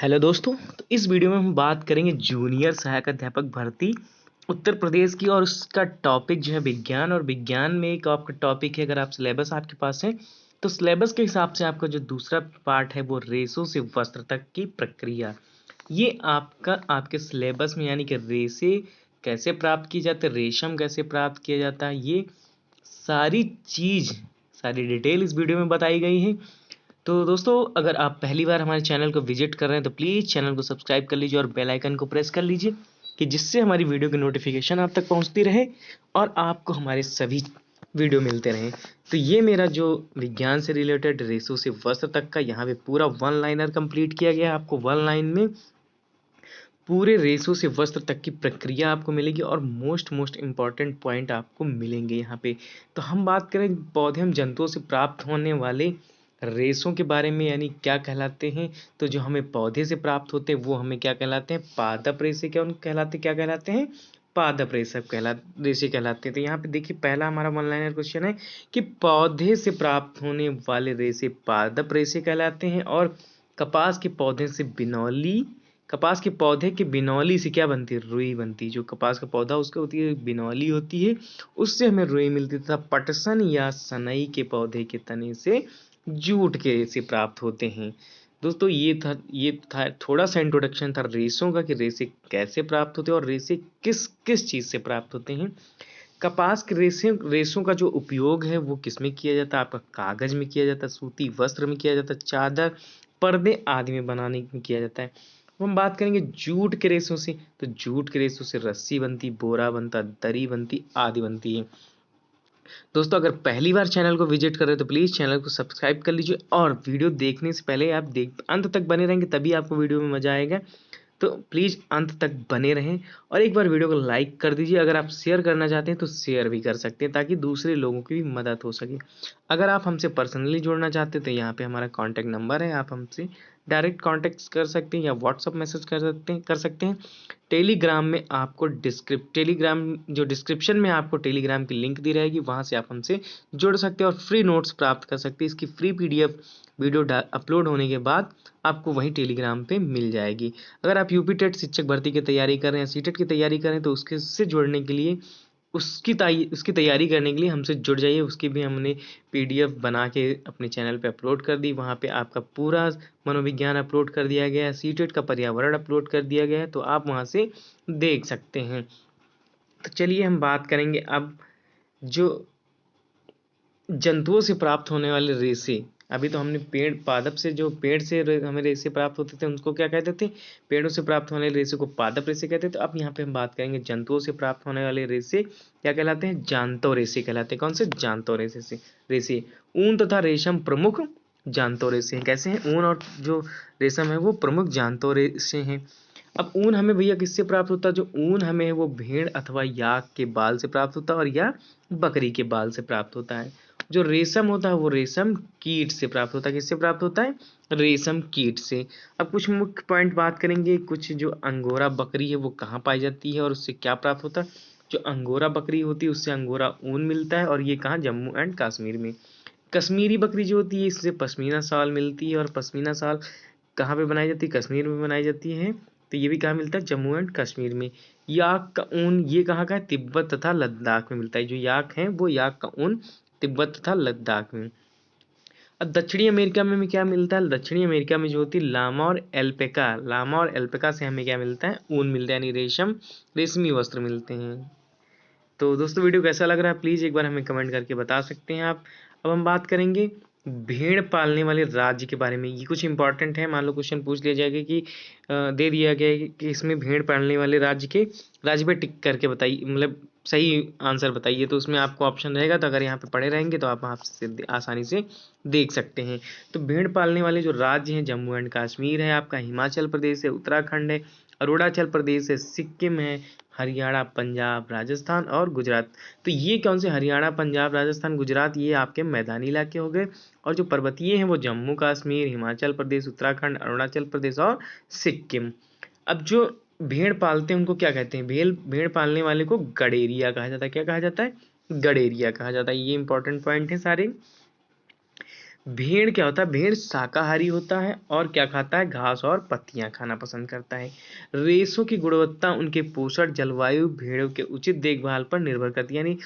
Hello दोस्तों। तो इस वीडियो में हम बात करेंगे जूनियर सहायक अध्यापक भर्ती उत्तर प्रदेश की, और उसका टॉपिक जो है विज्ञान। और विज्ञान में एक आपका टॉपिक है, अगर आप सिलेबस आपके पास है तो सिलेबस के हिसाब से आपका जो दूसरा पार्ट है वो रेशों से वस्त्र तक की प्रक्रिया। ये आपका आपके सिलेबस में, यानी कि रेशे कैसे प्राप्त की जाती है, रेशम कैसे प्राप्त किया जाता है, ये सारी चीज़, सारी डिटेल इस वीडियो में बताई गई है। तो दोस्तों, अगर आप पहली बार हमारे चैनल को विजिट कर रहे हैं तो प्लीज़ चैनल को सब्सक्राइब कर लीजिए और बेल आइकन को प्रेस कर लीजिए, कि जिससे हमारी वीडियो की नोटिफिकेशन आप तक पहुंचती रहे और आपको हमारे सभी वीडियो मिलते रहें। तो ये मेरा जो विज्ञान से रिलेटेड रेशो से वस्त्र तक का यहाँ पे पूरा वन लाइनर कंप्लीट किया गया है। आपको वन लाइन में पूरे रेशों से वस्त्र तक की प्रक्रिया आपको मिलेगी और मोस्ट इम्पॉर्टेंट पॉइंट आपको मिलेंगे यहाँ पे। तो हम बात करें पौधे एवं जंतुओं से प्राप्त होने वाले रेशों के बारे में, यानी क्या कहलाते हैं। तो जो हमें पौधे से प्राप्त होते हैं वो हमें क्या कहलाते हैं, पादप रेशे क्या कहलाते हैं, पादप रेशे कहलाते हैं। तो यहाँ पे देखिए, पहला हमारा वन लाइनर क्वेश्चन है कि पौधे से प्राप्त होने वाले रेशे पादप रेशे कहलाते हैं। और कपास के पौधे से बिनौली, कपास के पौधे की बिनौली से क्या बनती है, रुई बनती है। जो कपास का पौधा उसके होती है बिनौली होती है, उससे हमें रुई मिलती है। तथा पटसन या सनई के पौधे के तने से जूट के रेशे प्राप्त होते हैं। दोस्तों, ये था थोड़ा सा इंट्रोडक्शन था रेशों का, कि रेशे कैसे प्राप्त होते हैं और रेशे किस किस चीज़ से प्राप्त होते हैं। कपास के रेशों का जो उपयोग है वो किस में किया जाता है, आपका कागज में किया जाता है, सूती वस्त्र में किया जाता है, चादर, पर्दे आदि में बनाने में किया जाता है। अब हम बात करेंगे जूट के रेशों से, तो जूट के रेशों से रस्सी बनती, बोरा बनता, दरी बनती आदि बनती है। दोस्तों, अगर पहली बार चैनल को विजिट कर रहे हैं तो प्लीज़ चैनल को सब्सक्राइब कर लीजिए, और वीडियो देखने से पहले आप अंत तक बने रहेंगे, तभी आपको वीडियो में मज़ा आएगा। तो प्लीज़ अंत तक बने रहें और एक बार वीडियो को लाइक कर दीजिए। अगर आप शेयर करना चाहते हैं तो शेयर भी कर सकते हैं, ताकि दूसरे लोगों की भी मदद हो सके। अगर आप हमसे पर्सनली जुड़ना चाहते हैं तो यहाँ पे हमारा कॉन्टैक्ट नंबर है, आप हमसे डायरेक्ट कॉन्टैक्ट कर सकते हैं या व्हाट्सअप मैसेज कर सकते हैं। टेलीग्राम में आपको टेलीग्राम जो डिस्क्रिप्शन में आपको टेलीग्राम की लिंक दी रहेगी, वहाँ से आप हमसे जुड़ सकते हैं और फ्री नोट्स प्राप्त कर सकते हैं। इसकी फ्री PDF वीडियो अपलोड होने के बाद आपको वहीं टेलीग्राम पे मिल जाएगी। अगर आप यूपी टेट शिक्षक भर्ती की तैयारी कर रहे हैं, सीटेट की तैयारी कर रहे हैं, तो उसके से जुड़ने के लिए, उसकी तैयारी करने के लिए हमसे जुड़ जाइए। उसकी भी हमने PDF बना के अपने चैनल पे अपलोड कर दी। वहाँ पे आपका पूरा मनोविज्ञान अपलोड कर दिया गया है, सीटेट का पर्यावरण अपलोड कर दिया गया है, तो आप वहाँ से देख सकते हैं। तो चलिए हम बात करेंगे अब जो जंतुओं से प्राप्त होने वाले रेशे। अभी तो हमने पादप से, जो पेड़ से हमें रेशे प्राप्त होते थे उनको क्या कहते थे, पेड़ों से प्राप्त होने वाले रेशे को पादप रेशे कहते थे। तो अब यहाँ पे हम बात करेंगे जंतुओं से प्राप्त होने वाले रेशे क्या कहलाते हैं, जांतव रेशे कहलाते हैं। कौन से, जांतव रेशे। ऊन तथा रेशम प्रमुख जांतव रेशे हैं। कैसे हैं, ऊन और जो रेशम है वो प्रमुख जांतव रेशे हैं। अब ऊन हमें भैया किससे प्राप्त होता है, जो ऊन हमें है वो भेड़ अथवा याक के बाल से प्राप्त होता है, और या बकरी के बाल से प्राप्त होता है। जो रेशम होता है वो रेशम कीट से प्राप्त होता है। किससे प्राप्त होता है, रेशम कीट से। अब कुछ मुख्य पॉइंट बात करेंगे। कुछ जो अंगोरा बकरी है वो कहाँ पाई जाती है और उससे क्या प्राप्त होता है। जो अंगोरा बकरी होती है उससे अंगोरा ऊन मिलता है, और ये कहाँ, जम्मू एंड कश्मीर में। कश्मीरी बकरी जो होती है इससे पश्मीना शाल मिलती है, और पश्मीना शाल कहाँ पे बनाई जाती है, कश्मीर में बनाई जाती है। तो ये भी कहाँ मिलता है, जम्मू एंड कश्मीर में। याक का ऊन ये कहाँ का है, तिब्बत तथा लद्दाख में मिलता है। जो याक है वो याक का ऊन तिब्बत तथा लद्दाख में। अब दक्षिणी अमेरिका में क्या मिलता है, दक्षिणी अमेरिका में जो होती है लामा और एल्पेका से हमें क्या मिलता है, ऊन मिलता है, यानी रेशमी वस्त्र मिलते हैं। तो दोस्तों, वीडियो कैसा लग रहा है प्लीज़ एक बार हमें कमेंट करके बता सकते हैं आप। अब हम बात करेंगे भेड़ पालने वाले राज्य के बारे में। ये कुछ इंपॉर्टेंट है। मान लो क्वेश्चन पूछ लिया जाएगा कि दे दिया गया है कि इसमें भेड़ पालने वाले राज्य पे टिक करके बताइए, मतलब सही आंसर बताइए। तो उसमें आपको ऑप्शन रहेगा, तो अगर यहाँ पे पढ़े रहेंगे तो आप आपसे आसानी से देख सकते हैं। तो भेड़ पालने वाले जो राज्य हैं, जम्मू एंड कश्मीर है आपका, हिमाचल प्रदेश है, उत्तराखंड है, अरुणाचल प्रदेश है, सिक्किम है, हरियाणा, पंजाब, राजस्थान और गुजरात। तो ये कौन से, हरियाणा, पंजाब, राजस्थान, गुजरात, ये आपके मैदानी इलाके हो गए। और जो पर्वतीय हैं वो जम्मू कश्मीर, हिमाचल प्रदेश, उत्तराखंड, अरुणाचल प्रदेश और सिक्किम। अब जो भेड़ पालते हैं उनको क्या कहते हैं, भेड़ भेड़ पालने वाले को गडेरिया कहा जाता है। क्या कहा जाता है, गडेरिया कहा जाता है। ये इंपॉर्टेंट पॉइंट है सारे। भेड़ क्या होता है, भेड़ शाकाहारी होता है और क्या खाता है, घास और पत्तियां खाना पसंद करता है। रेशों की गुणवत्ता उनके पोषण, जलवायु, भेड़ों के उचित देखभाल पर निर्भर करती है। यानी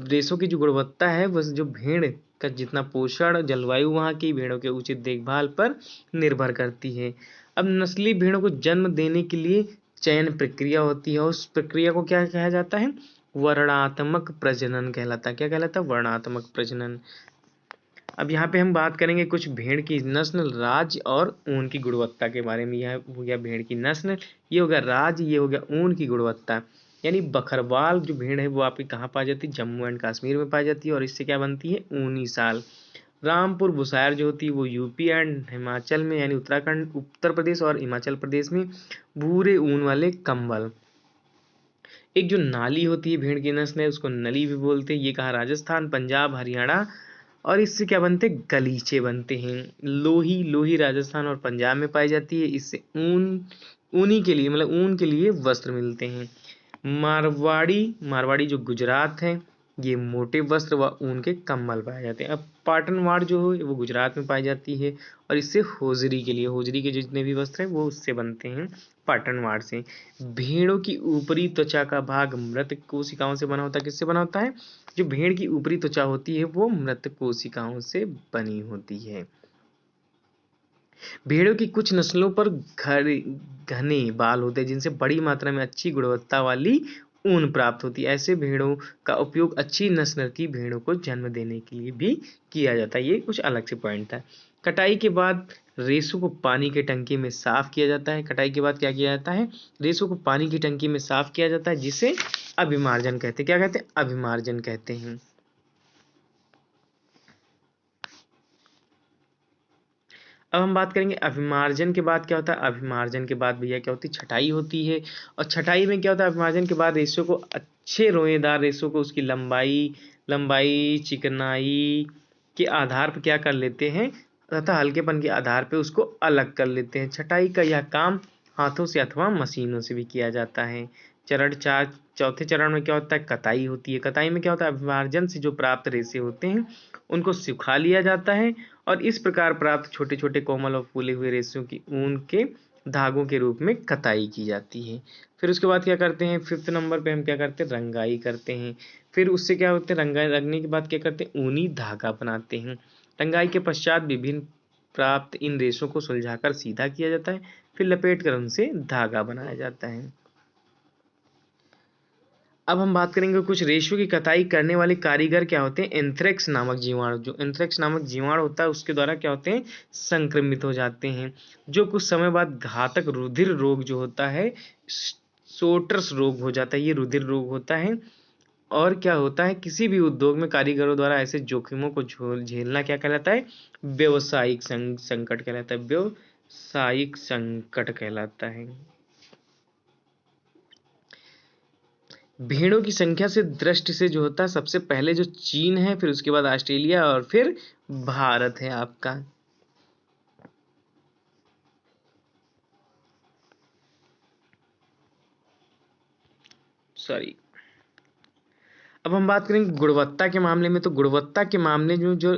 रेशों की जो गुणवत्ता है वह जो भेड़ का जितना पोषण, जलवायु वहाँ की, भेड़ों के उचित देखभाल पर निर्भर करती है। अब नस्ली भेड़ों को जन्म देने के लिए चयन प्रक्रिया होती है, उस प्रक्रिया को क्या कहा जाता है, वर्णात्मक प्रजनन कहलाता है। क्या कहलाता है, वर्णात्मक प्रजनन। अब यहाँ पे हम बात करेंगे कुछ भेड़ की नस्ल, राज्य और ऊन की गुणवत्ता के बारे में। यह हो गया भेड़ की नस्ल, ये हो गया राज्य, ये हो गया ऊन की गुणवत्ता। यानी बकरवाल जो भेड़ है वो आपकी कहाँ पाई जाती है, जम्मू एंड कश्मीर में पाई जाती है और इससे क्या बनती है, ऊनी साल। रामपुर बुशायर जो होती है वो यूपी एंड हिमाचल में, यानी उत्तराखंड, उत्तर प्रदेश और हिमाचल प्रदेश में भूरे ऊन वाले कंबल। एक जो नाली होती है भेड़ की नस्ल है उसको नली भी बोलते हैं, ये कहा राजस्थान, पंजाब, हरियाणा और इससे क्या बनते हैं, गलीचे बनते हैं। लोही, लोही राजस्थान और पंजाब में पाई जाती है, इससे ऊन, ऊनी के लिए मतलब ऊन के लिए वस्त्र मिलते हैं। मारवाड़ी, मारवाड़ी जो गुजरात है, ये मोटे वस्त्र व ऊन के कंबल पाए जाते हैं। अब पाटनवाड़ जो है वो गुजरात में पाई जाती है और इससे होजरी के लिए, होजरी के जितने भी वस्त्र हैं वो उससे बनते हैं, पाटनवाड़ से। भेड़ों की ऊपरी त्वचा का भाग मृत कोशिकाओं से बना होता है, किससे बना होता है, जो भेड़ की ऊपरी त्वचा होती है वो मृत कोशिकाओं से बनी होती है। भेड़ों की कुछ नस्लों पर घने बाल होते हैं जिनसे बड़ी मात्रा में अच्छी गुणवत्ता वाली ऊन प्राप्त होती है। ऐसे भेड़ों का उपयोग अच्छी नस्ल की भेड़ों को जन्म देने के लिए भी किया जाता है। ये कुछ अलग से पॉइंट था। कटाई के बाद रेशों को पानी के टंकी में साफ किया जाता है। कटाई के बाद क्या किया जाता है, रेशों को पानी की टंकी में साफ किया जाता है जिसे अभिमार्जन कहते हैं। क्या कहते हैं, अभिमार्जन कहते हैं। अब हम बात करेंगे अभिमार्जन के बाद क्या होता है। अभिमार्जन के बाद भैया क्या होती है, छटाई होती है। और छटाई में क्या होता है, अभिमार्जन के बाद रेशों को, अच्छे रोएदार रेशों को उसकी लंबाई, चिकनाई के आधार पर क्या कर लेते हैं तथा हल्केपन के आधार पर उसको अलग कर लेते हैं। छटाई का यह काम हाथों से अथवा मशीनों से भी किया जाता है। चरण चार, चौथे चरण में क्या होता है, कताई होती है। कताई में क्या होता है, अभिमार्जन से जो प्राप्त रेशे होते हैं उनको सुखा लिया जाता है और इस प्रकार प्राप्त छोटे छोटे कोमल और फूले हुए रेशों की ऊन के धागों के रूप में कताई की जाती है। फिर उसके बाद क्या करते हैं, फिफ्थ नंबर पे हम क्या करते हैं, रंगाई करते हैं। फिर उससे क्या होते हैं, रंगाई रंगने के बाद क्या करते हैं, ऊनी धागा बनाते हैं। रंगाई के पश्चात विभिन्न प्राप्त इन रेशों को सुलझाकर सीधा किया जाता है, फिर लपेट कर उनसे धागा बनाया जाता है। अब हम बात करेंगे कुछ रेशों की कताई करने वाले कारीगर क्या होते हैं, एंथ्रेक्स नामक जीवाणु। जो एंथ्रेक्स नामक जीवाणु होता है उसके द्वारा क्या होते हैं, संक्रमित हो जाते हैं, जो कुछ समय बाद घातक रुधिर रोग जो होता है, सोटर्स रोग हो जाता है। ये रुधिर रोग होता है और क्या होता है, किसी भी उद्योग में कारीगरों द्वारा ऐसे जोखिमों को झेलना क्या कहलाता है, व्यवसायिक संकट कहलाता है। व्यवसायिक संकट कहलाता है। भेड़ों की संख्या से दृष्टि से जो होता है, सबसे पहले जो चीन है, फिर उसके बाद ऑस्ट्रेलिया और फिर भारत है आपका। सॉरी। अब हम बात करेंगे गुणवत्ता के मामले में। तो गुणवत्ता के मामले में जो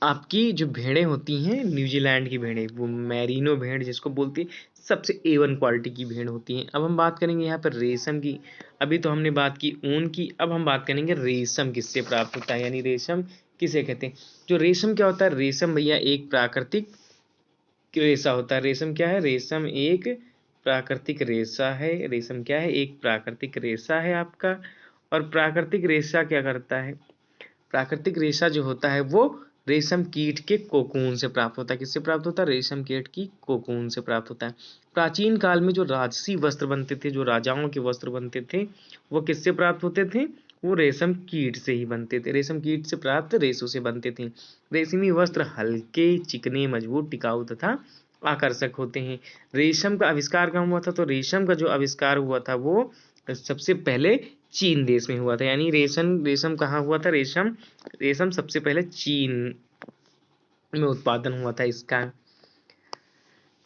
आपकी जो भेड़ें होती हैं, न्यूजीलैंड की भेड़ें, वो मैरिनो भेड़ जिसको बोलती है, सबसे A1 क्वालिटी की भेड़ होती हैं। अब हम बात करेंगे यहाँ पर रेशम की। अभी तो हमने बात की ऊन की, अब हम बात करेंगे रेशम किससे प्राप्त होता है, यानी रेशम किसे कहते हैं। जो रेशम क्या होता है, रेशम भैया एक प्राकृतिक रेशा होता है। रेशम क्या है, रेशम एक प्राकृतिक रेशा है। रेशम क्या है, एक प्राकृतिक रेशा है आपका। और प्राकृतिक रेशा क्या करता है, प्राकृतिक रेशा जो होता है वो रेशम कीट के कोकून से प्राप्त होता है। किससे प्राप्त होता है, रेशम कीट की कोकून से प्राप्त होता है। प्राचीन काल में जो राजसी वस्त्र बनते थे, जो राजाओं के वस्त्र बनते थे, वो किससे प्राप्त होते थे, वो रेशम कीट से ही बनते थे। रेशम कीट से प्राप्त रेशों से बनते थे। रेशमी वस्त्र हल्के, चिकने, मजबूत, टिकाऊ तथा आकर्षक होते हैं। रेशम का आविष्कार कहाँ हुआ था, तो रेशम का जो आविष्कार हुआ था वो सबसे पहले चीन देश में हुआ था। यानी रेशम रेशम कहाँ हुआ था, रेशम रेशम सबसे पहले चीन में उत्पादन हुआ था इसका।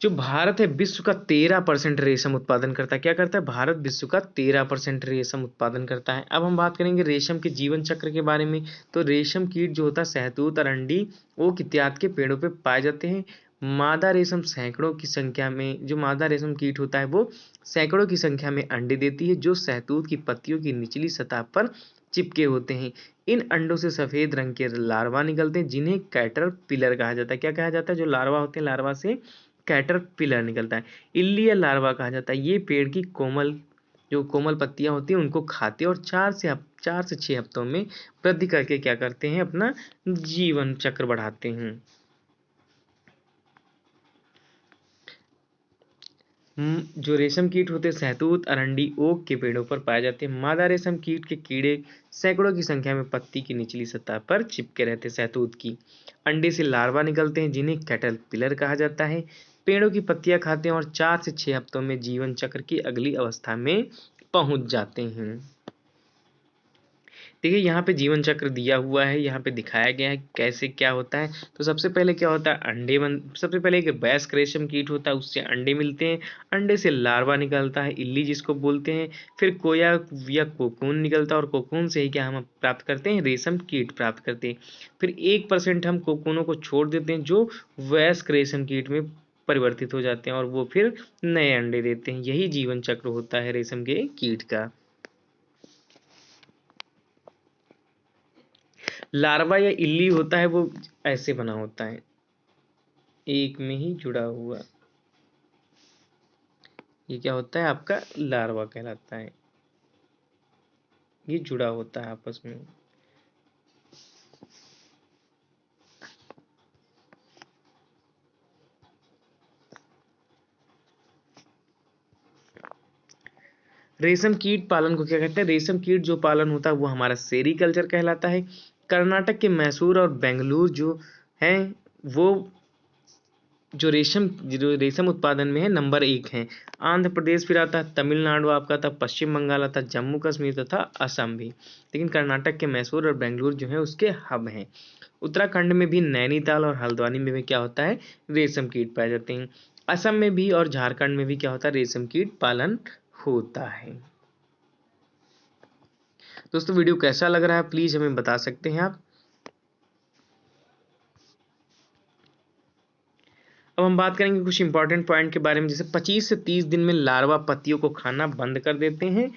जो भारत है विश्व का 13% रेशम उत्पादन करता है। क्या करता है? भारत विश्व का 13% रेशम उत्पादन करता है। अब हम बात करेंगे रेशम के जीवन चक्र के बारे में। तो रेशम कीट जो होता है शहतूत, अरंडी, ओक इत्यादि के पेड़ों पे पाए जाते हैं। मादा रेशम सैकड़ों की संख्या में, जो मादा रेशम कीट होता है वो सैकड़ों की संख्या में अंडे देती है, जो शहतूत की पत्तियों की निचली सतह पर चिपके होते हैं। इन अंडों से सफेद रंग के लार्वा निकलते हैं, जिन्हें कैटरपिलर कहा जाता है। क्या कहा जाता है? जो लार्वा होते हैं, लार्वा से कैटरपिलर निकलता है। इल्ली या लार्वा कहा जाता है। ये पेड़ की कोमल पत्तियां होती हैं उनको खाते हैं और 4 से 6 हफ्तों में वृद्धि करके क्या करते हैं? अपना जीवन चक्र बढ़ाते हैं। जो रेशम कीट होते हैं शहतूत, अरंडी, ओक के पेड़ों पर पाए जाते हैं। मादा रेशम कीट के कीड़े सैकड़ों की संख्या में पत्ती की निचली सतह पर चिपके रहते हैं। शहतूत की अंडे से लार्वा निकलते हैं, जिन्हें कैटरपिलर कहा जाता है। पेड़ों की पत्तियां खाते हैं और 4 से 6 हफ्तों में जीवन चक्र की अगली अवस्था में पहुंच जाते हैं। देखिए यहाँ पे जीवन चक्र दिया हुआ है, यहाँ पे दिखाया गया है कैसे क्या होता है। तो सबसे पहले क्या होता है? सबसे पहले एक वयस्क रेशम कीट होता है, उससे अंडे मिलते हैं। अंडे से लार्वा निकलता है, इल्ली जिसको बोलते हैं। फिर कोया या कोकून निकलता है और कोकून से ही क्या हम प्राप्त करते हैं? रेशम कीट प्राप्त करते हैं। फिर 1% हम कोकूनों को छोड़ देते हैं, जो वयस्क रेशम कीट में परिवर्तित हो जाते हैं और वो फिर नए अंडे देते हैं। यही जीवन चक्र होता है रेशम के कीट का। लार्वा या इल्ली होता है वो ऐसे बना होता है, एक में ही जुड़ा हुआ। ये क्या होता है? आपका लार्वा कहलाता है। ये जुड़ा होता है आपस में। रेशम कीट पालन को क्या कहते हैं? रेशम कीट जो पालन होता है वो हमारा सेरीकल्चर कहलाता है। कर्नाटक के मैसूर और बेंगलुरु जो हैं वो जो रेशम उत्पादन में है नंबर 1 है। आंध्र प्रदेश फिर आता है, तमिलनाडु आपका था, पश्चिम बंगाल आता, जम्मू कश्मीर तथा असम भी। लेकिन कर्नाटक के मैसूर और बेंगलुरु जो है उसके हब हैं। उत्तराखंड में भी नैनीताल और हल्द्वानी में भी क्या होता है? रेशम कीट पाए जाते हैं। असम में भी और झारखंड में भी क्या होता है? रेशम कीट पालन होता है। दोस्तों वीडियो कैसा लग रहा है प्लीज हमें बता सकते हैं आप। अब हम बात करेंगे कुछ इंपॉर्टेंट पॉइंट के बारे में, जैसे 25 से 30 दिन में लार्वा पत्तियों को खाना बंद कर देते हैं।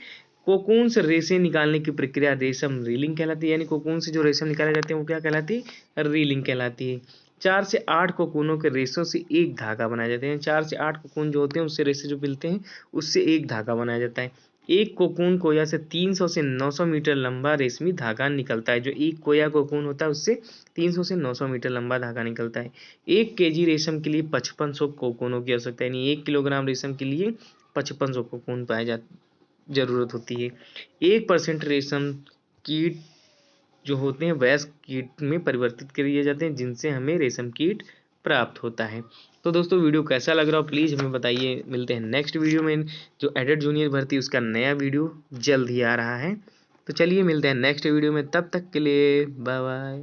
कोकून से रेशे निकालने की प्रक्रिया रेशम रीलिंग कहलाती है, यानी कोकून से जो रेशम निकाले जाते हैं वो क्या कहलाती है? रीलिंग कहलाती है। 4 से 8 कोकूनों के रेशों से एक धागा बनाए जाते हैं। 4 से 8 कोकून जो होते हैं उससे रेशे जो मिलते हैं उससे एक धागा बनाया जाता है। एक कोकून कोया से 300 से 900 मीटर लंबा रेशमी धागा निकलता है। जो एक कोया कोकून होता है उससे 300 से 900 मीटर लंबा धागा निकलता है। 1 kg रेशम के लिए 5500 कोकूनों की आवश्यकता है, यानी 1 किलोग्राम रेशम के लिए 5500 कोकून पाए जाते जरूरत होती है। 1% रेशम कीट जो होते हैं वयस्क कीट में परिवर्तित किए जाते हैं, जिनसे हमें रेशम कीट प्राप्त होता है। तो दोस्तों वीडियो कैसा लग रहा हो प्लीज़ हमें बताइए। मिलते हैं नेक्स्ट वीडियो में। जो एडेड जूनियर भर्ती उसका नया वीडियो जल्द ही आ रहा है। तो चलिए मिलते हैं नेक्स्ट वीडियो में, तब तक के लिए बाय बाय।